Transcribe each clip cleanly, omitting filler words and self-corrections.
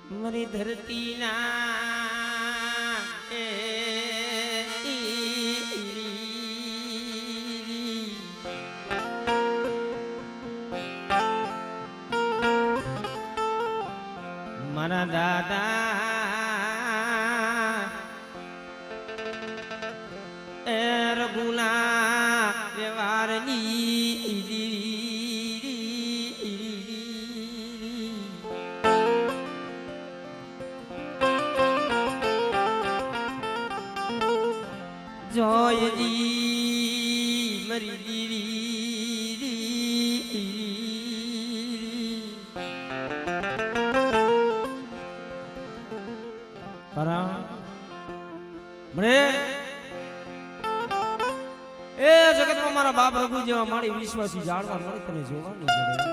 મારી ધરતી ના મારા દાદા એ રઘુના વ્યવહારની જોયજી મરી દીવી પરા મને એ જગતમાં મારા બાપ રઘુ જેવા મારી વિશ્વાસી જાળવા મળે તને જોવા નહીં જડે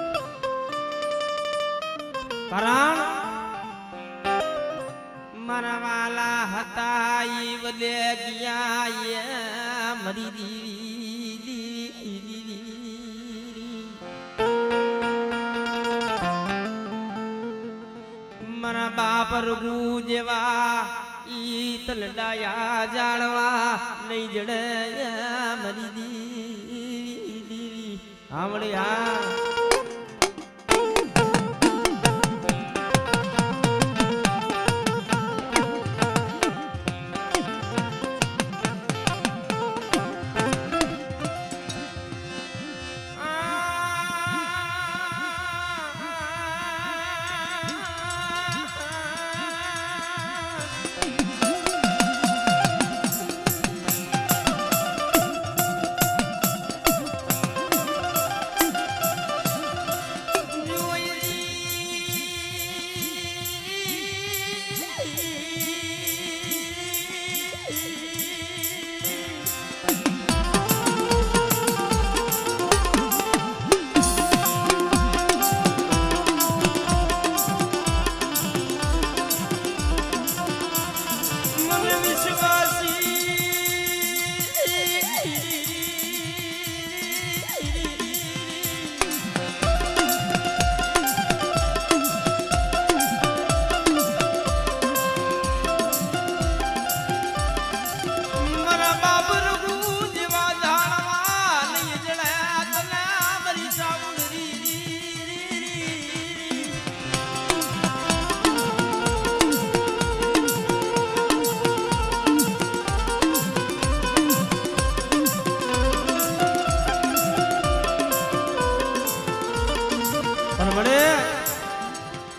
કારણ મારા વાલા હતા ઈ વલે ગયા મરી દીવી મારા બાપ રઘુ જેવા ઈ તલડાયા જાળવા નહીં જડે મરી દીવી આવડે આ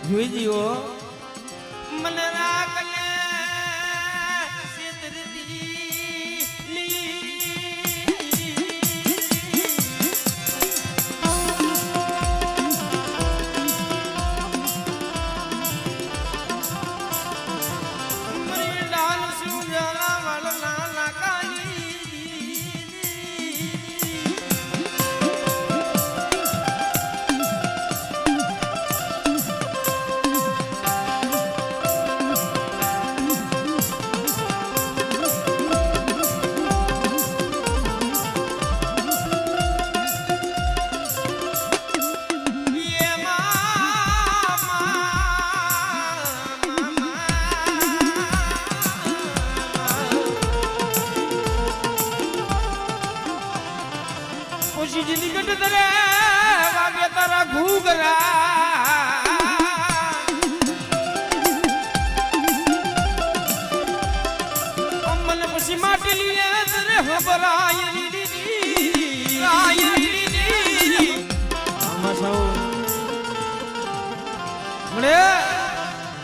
જોઈ જીવો મને રાખને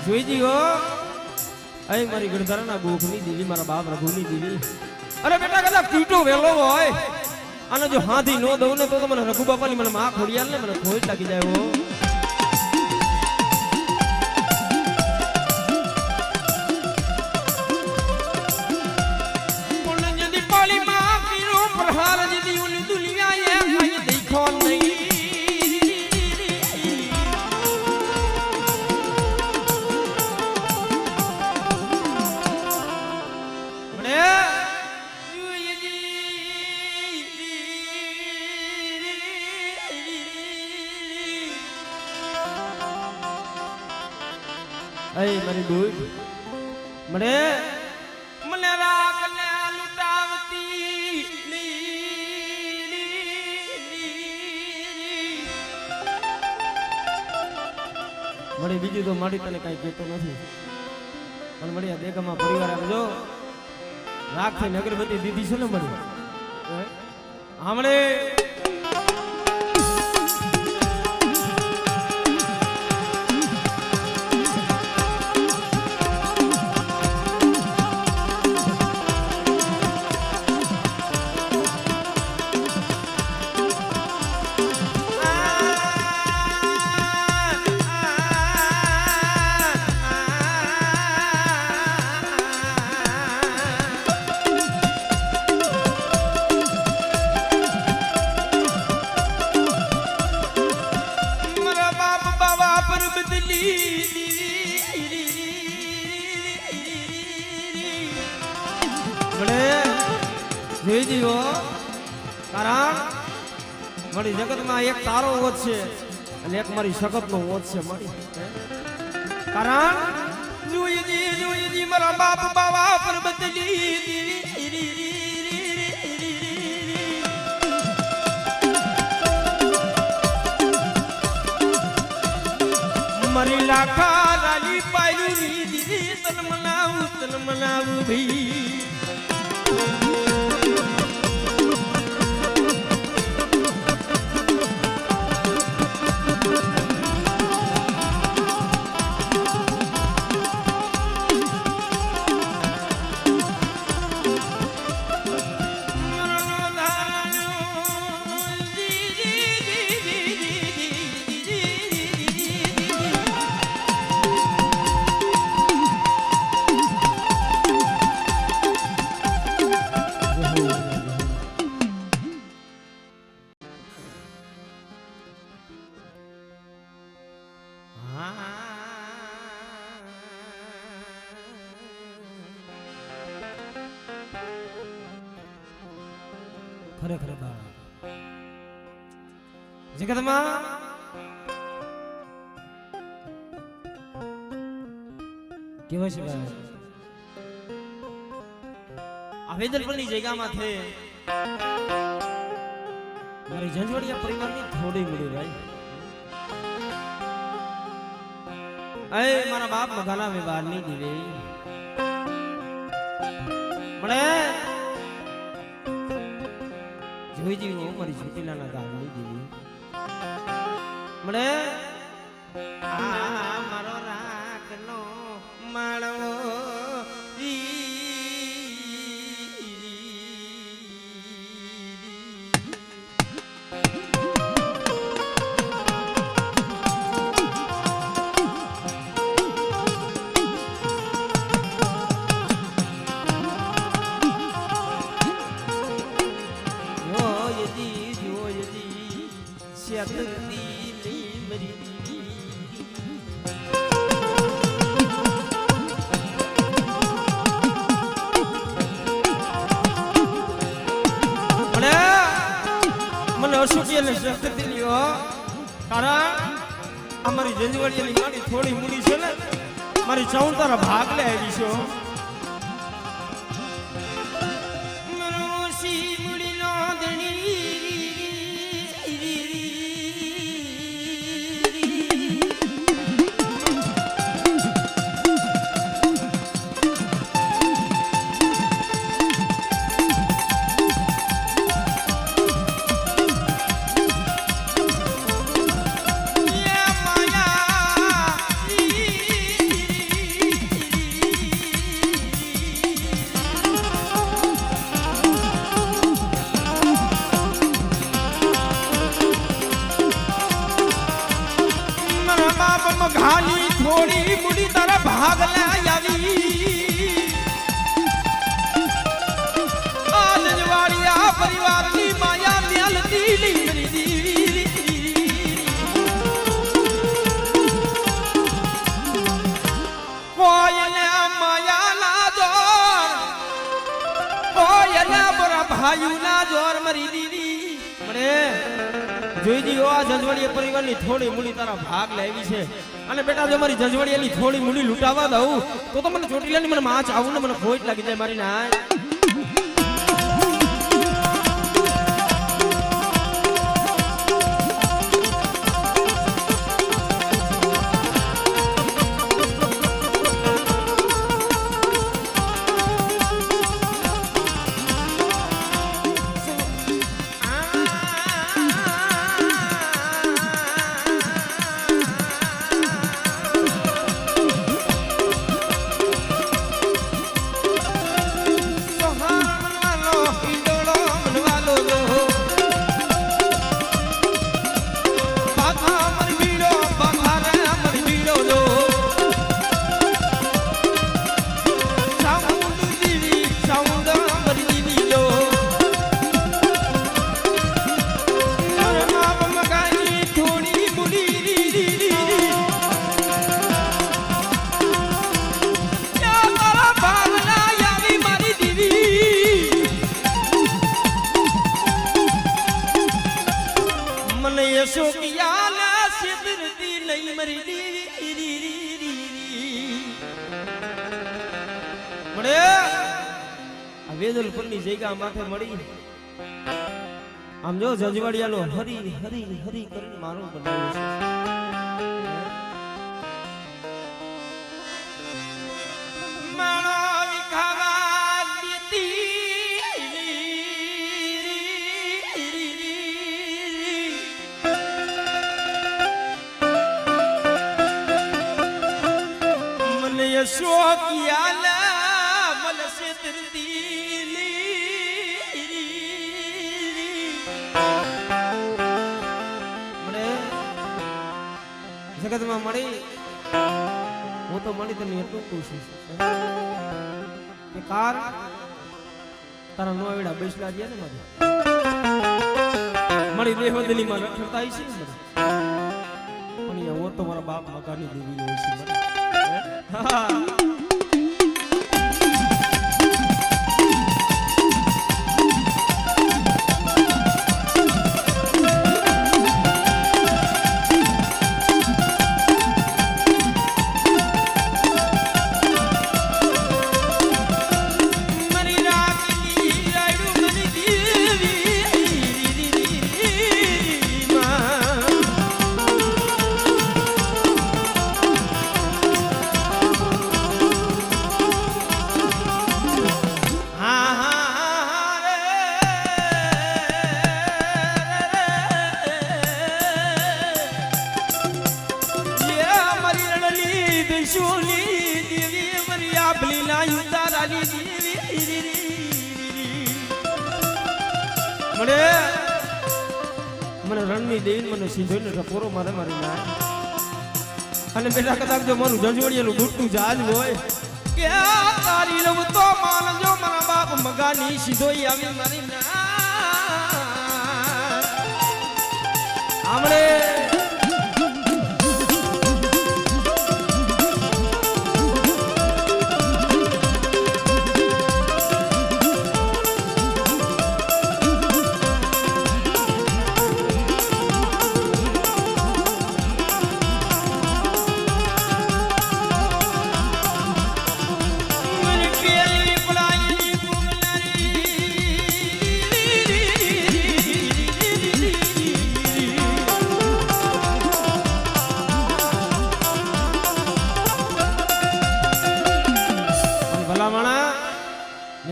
જોઈ જીવો અહીં મારી ગણધરાના ગોખની દીવી મારા બાપ રઘુની દીવી અરે બેટા કદાચ કીટો વેલો હોય અને જો હાથી નો દઉં ને તો મને રઘુ બાપાની મને માં ખોડિયાલ ને મને ખોટ લાગી જાય હો પ્રહાર દીદી ઉલી દુનિયા એ કઈ દેખો નહીં અય મારી બુઈ મને મને રાખને લૂટાવતી મળી બીજું તો મારી તને કઈ કહેતો નથી પણ મળી આ દેગામાં પરિવાર આપજો રાખ થઈને અગરબત્તી દીધી છે ને મળી હમણે મારી જગતમાં એક તારો ઓત છે અને એક મારી સગતનો ઓત છે મારી કારણ જોઈજી મારા બાપ બાવા પર બદલી મારી લાખા રાની પાયુ દીદી તન મનાવું ભઈ ખરેખર જગતમાં કેવા છે ભાઈ આ વેદલપુરની જગ્યામાં છે મારી જંજવડિયા પરિવારની થોડી મળી ભાઈ અય મારા બાપ મગાના વ્યવહાર ની દીવી મને જોઈજી હું મારી છોટીલાના ગામની દીવી મને આ મારો રાખનો માળવો અમારી જંજવાડિયાની ગાડી થોડી મૂડી છે ને મારી ચૌતારા ભાગ લે આવી છો ઘાલી થોડી મુડી તારા ભાગ લે આવી આ જંજવાડિયા પરિવારની માયા મ્યાલતી લીમરી દીવી કોઈને માયા ના જોર કોઈને બરા ભાઈઓ ના જોર મરી દીવી મને જોઈજી આ જજવાડિયા પરિવારની થોડી મૂડી તારા ભાગ લાવી છે અને બેટા જો મારી જજવાડિયાની થોડી મૂડી લૂંટાવા દઉં તો મને ચોટીલાની મને માચ આવું ને મને ખોટ લાગી જાય મારી નાય વેદલપુરની જગ્યા માથે મળી આમ જો જજવાડિયાનો હરી હરી હરી કરીને મારું બનાવ્યું છે માણો વિખાવા દેતી મને શોકિયાલા મલસે તરતી જગતમાં મળી હું તો મળી તને એટલું પૂછું કે કાર તારા નો એડા બેસલા ગયા ને મારી મળી દેહવદલીમાં રખડતા છે ને પણ હું તો મારા બાપ મકાની દેવી હોય છે હા મને રણની દેવી મને સીધો ને પૂરો મારે મારી ના અને બેટા કદાચ જો મારું જજવાડિયાનું ડૂટતું જાજ હોય કે તારી લવ તો માનજો મારા બાપ મગાની સીધો આવી મારી ના આમળે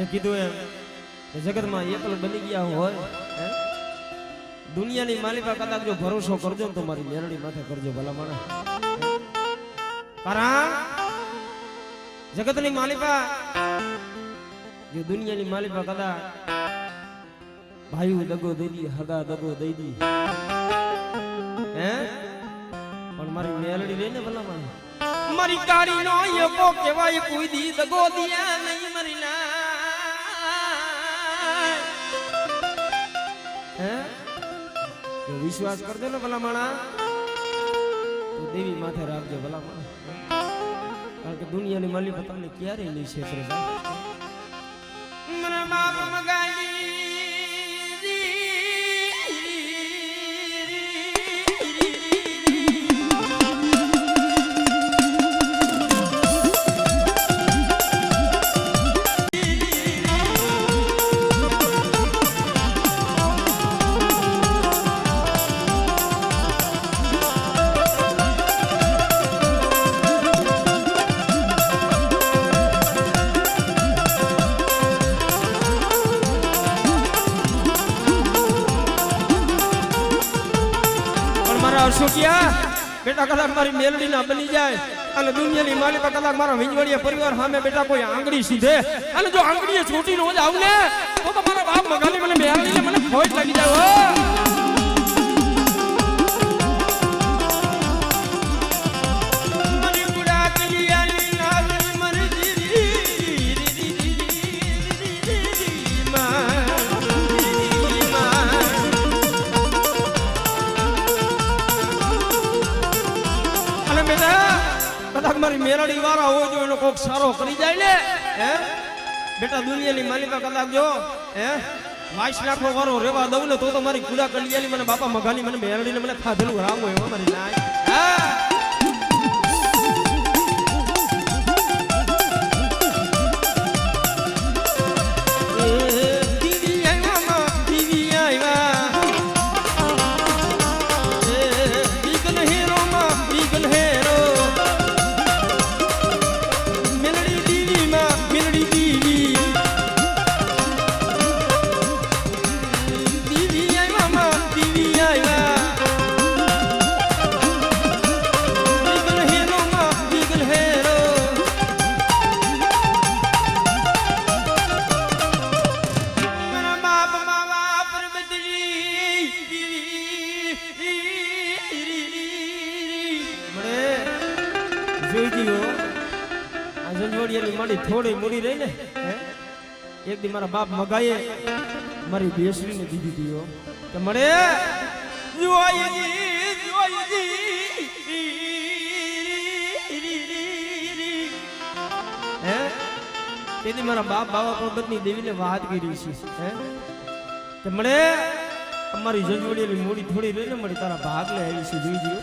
કીધું એમ કે જગતમાં એકલ બની ગયા હોય દુનિયાની માલિકા કદાચ જો ભરોસો કરજો તો મારી મેરડી માથે કરજો ભલા માણા કારણ જગતની માલિકા જો દુનિયાની માલિકા કદાચ ભાઈઓ દગો દઈ દી હગા દગો દઈ દી હે પણ મારી મેરડી લઈને ભલા માણા મારી કાળી નો એકો કહેવાય કોઈ દી દગો દિયા નહીં મારી ના વિશ્વાસ કર દે ને ભલા માણા તો દેવી માથે રાખજો ભલા માણા કારણ કે દુનિયાની માલિક તમને ક્યારેય નહીં છેતરે મને બાપ મગાઈ બેટા કદાચ મારી મેલડી ના બની જાય અને દુનિયાની માલિકા કદાચ મારા વિંજવડિયા પરિવાર સામે બેટા કોઈ આંગળી સીધે અને જો આંગળીએ છૂટી નો જાવ ને તો મારા બાપ મગાલી મને મેલડીને મને ખોટ લાગી જાય હો મારી મેરડી વાળા હોય જો એનો કોક સારો કરી જાય ને હે બેટા દુનિયાની માલિકા કદાચ જો હે 22 લાખો વાળો રેવા દઉં ને તો મારી કુડા કલિયાની મને બાપા મઘાની મને મેરડીને મને ખાધેલું રામ હોય મારી નાય હા થોડી મૂડી રહી ને એક દી મારા બાપ મગાએ મારી બેસરીને દીધી દીઓ કે મળે તેથી મારા બાપ બાવા પર્વતની દેવીને વાત કરી છે કે મળે અમારી જંજવડીની મૂડી થોડી રહી ને મળી તારા ભાગ લે આવી છે જોઈ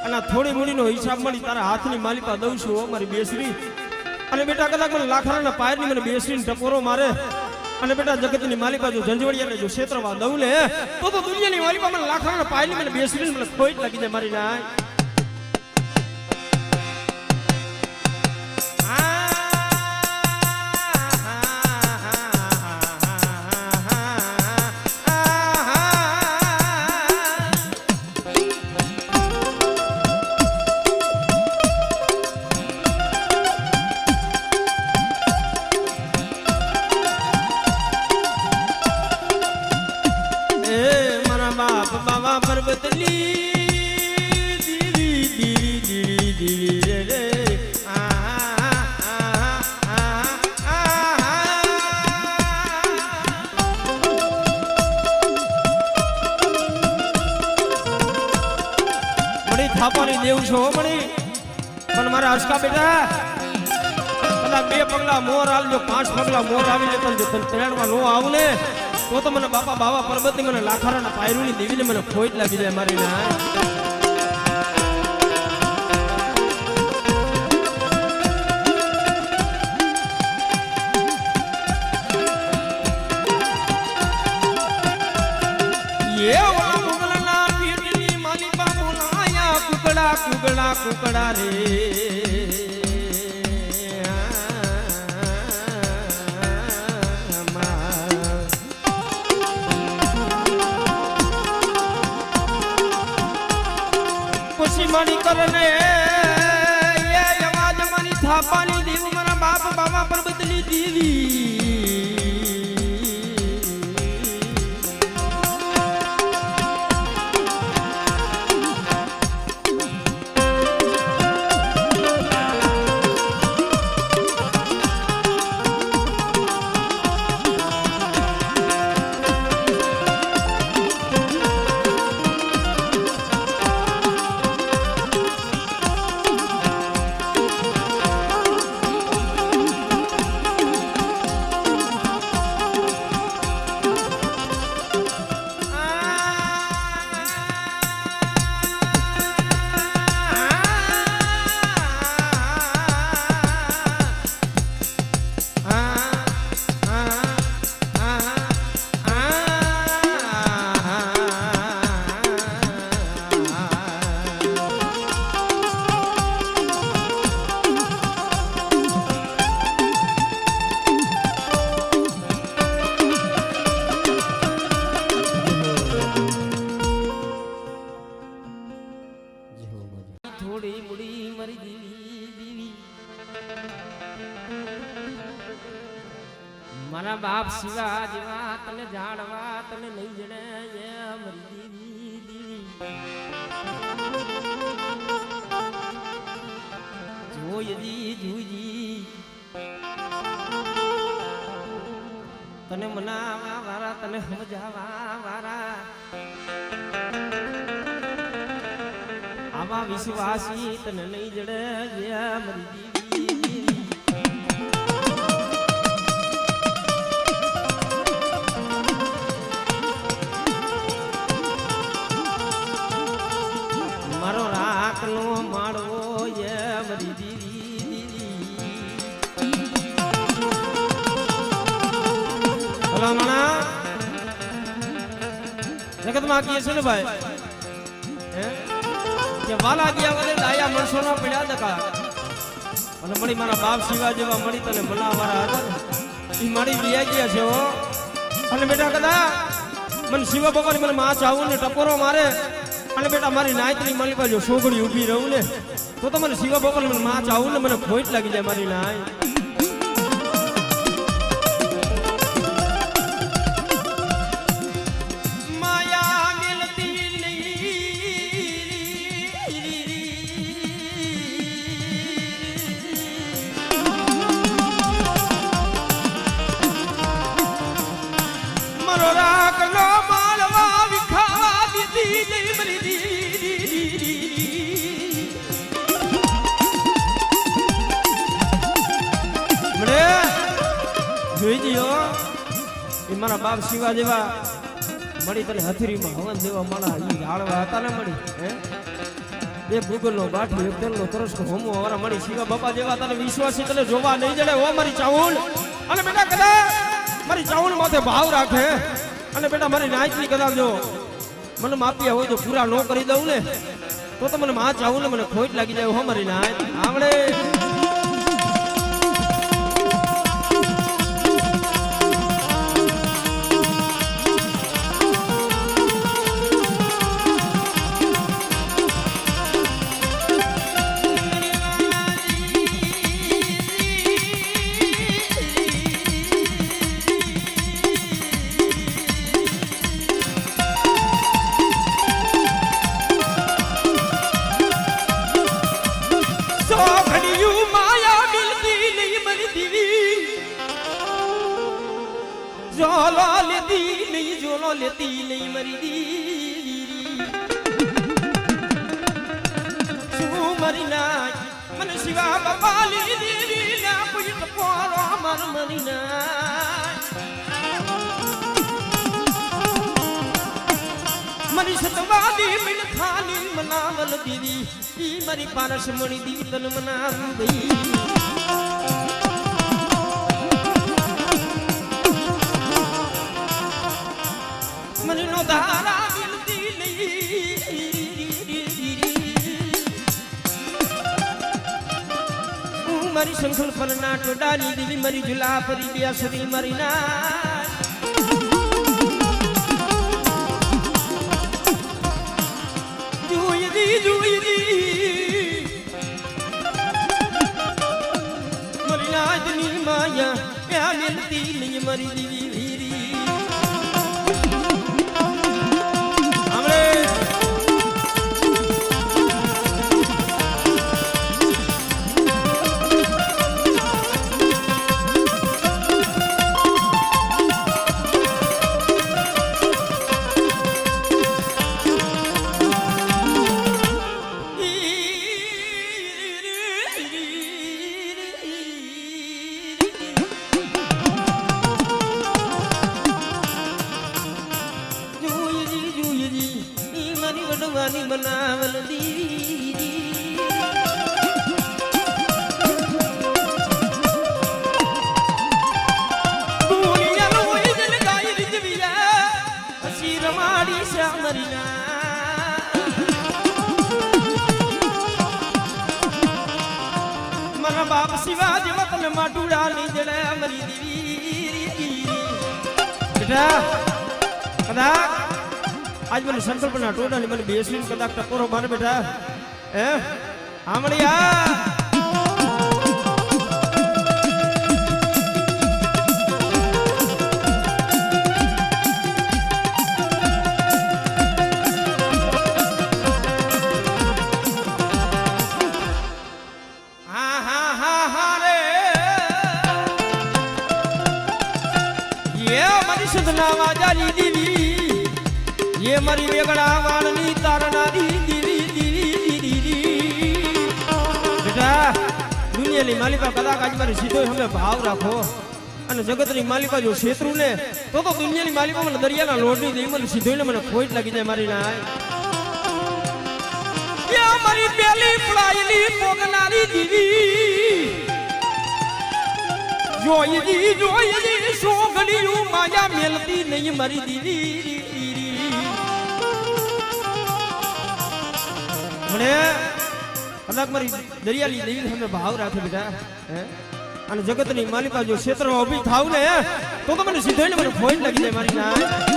અને થોડી મૂડીનો હિસાબ મળી તારા હાથની માલિકા દઉં છું મારી બેસરી અને બેટા કદાચ મને લાખરાના પાયરની મને બેસીને ટપોરો મારે અને બેટા જગતની માલિકા જો જંજવડિયાને જો ક્ષેત્રવા દઉં ને તો દુનિયાની માલિકા મને લાખરાના પાયરની મને બેસીને મને ખોટ લાગી જાય મારી નાય બાવા પર્વતની દીવી રે મણી થાપાની દેવ છો મણી પણ મારા હસકા બેટા કદાચ 2 પગલા મોર આવજો 5 પગલા મોર આવી લે પણ જો તને ત્રેણમાં નો આવું ને તો મને બાપા બાવા પર્વતની મને લાખારાના પાયરુની દેવીને મને ખોટ લાગી જાય મારી ના કુકડા કુકડા રે મારી કરને એ અવાજ મારી થાપાની દેવ મારા બાપ બાવા પર્વતની દેવી થોડી મુડી મારી દીવી દીવી મારા બાપ શિવા જેવા તને જાણવા તને નહીં જડે મારી દીવી દીવી જોયજી જોયજી તને મનાવા વારા તને સમજાવા વારા આવા વિશ્વાસી તને નહીં જડે જે મારી દીવી મારો રાખનો માળવો એ મારી દીવી ભલામણા જગતમાં કીએ છે ને ભાઈ કે વાલા ગયા વડે ડાયા માણસો ના પડ્યા દકા અને મળી મારા બાપ શિવા જેવા મળી તને મનાવાળા હતા ઈ મારી વિયા ગયા છે હો અને બેટા કદા મને શિવા ભગવાન મને માં ચાવું ને ટપોરો મારે અને બેટા મારી નાયતની મારી બાજુ સોગડી ઊભી રહું ને તો મને શિવા ભગવાન મને માં ચાવું ને મને ખોટ લાગી જાય મારી નાય મારા બાપ શિવા જેવા મળી તને હથરીમાં હવન દેવા માળા ઈ જાળવા હતા ને મળી હે એક ગુગલનો બાઠી એક તેલનો તરસકો હોમો વાળા મળી શિવા બાપા જેવા તને વિશ્વાસી તને જોવા નહીં જડે ઓ મારી ચાઉલ અને બેટા કદા મારી ચાઉલ માથે ભાવ રાખે અને બેટા મારી નાયતની કદાચ જો મને માપ્યા હોય તો પૂરા ન કરી દઉં ને તો મને માં ચાઉલ ને મને ખોટ લાગી જાય હો મારી નાયત આવડે લેતી નહીં મરી દીવી શું મરી ના મને શિવા બાપા લીધી ના પૂછ પોરો મર મરી ના મરી સતવાદી મિલ ખાલી મનાવલ દીવી ઈ મારી પારસ મણી દીવી તન મનાવું ભઈ મનનો ધારા મિલતી નહીં મારી સંખલ ફરના ટોડાની દીવી મારી જુલા પરી બેસરી મારી ના જોઈ દી મારી નાજની માયા એ મિલતી નહીં મારી દીવી વીરી બનાવલ દીદી દુનિયા લોઈ જલ ગાય રીજવિયા હસી રમાડી શ્યામરીના મારા બાપ શિવા જેવા તને માટુડા ની જડે મરી દીવી બેટા કદાચ આજ મને સંકલ્પના ટોડાની મને બેસીને કદાચ ટકોરો મારે બેટા હે આમળિયા સદના વાજાની દીવી ये मारी वेगड़ा वाळनी तारणा દીવી બેટા દુનિયાની માલિકા કદાચ આજ મારી સીધો અમે ભાવ રાખો અને જગતની માલિકા જો શેત્રુ ને તો દુનિયાની માલિકા મને દરિયાના લોટની દઈ મને સીધો ને મને ખોટ લાગી જાય મારી નાય યા મારી પેલી પડાયેલી પોગનારી દીવી જોઈ સોગડીયું માયા મેલતી નહીં મારી દીવી મને કદાચ મારી દરિયાલી દેવી સામે ભાવ રાખે બેટા અને જગતની માલિકા જો ક્ષેત્રમાં ઊભી થાવ ને તો મને સીધો ને મને ફોન લાગી જાય મારી ના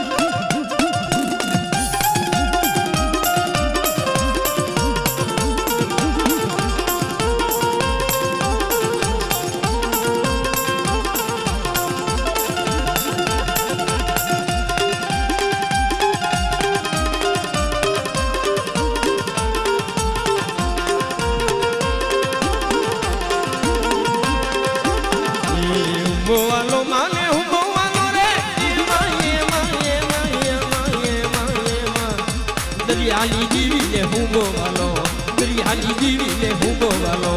દરિયાલી દીવી લે હું ગોવાલો દરિયાલી દીવી લે હું ગોવાલો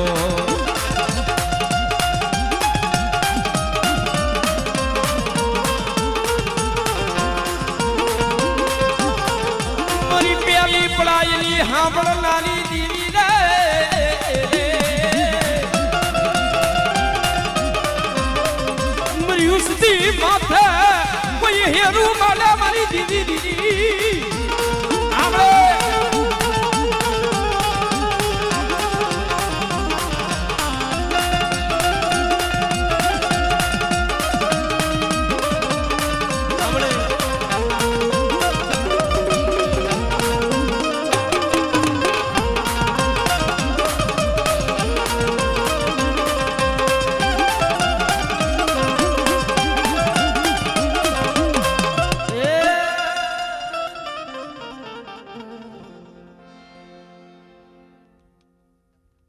મારી પેલી પડાયેલી સાંભળનારી દીવી રે મારી ઉસતી માથે કોઈ હેરું માલે મારી દીવી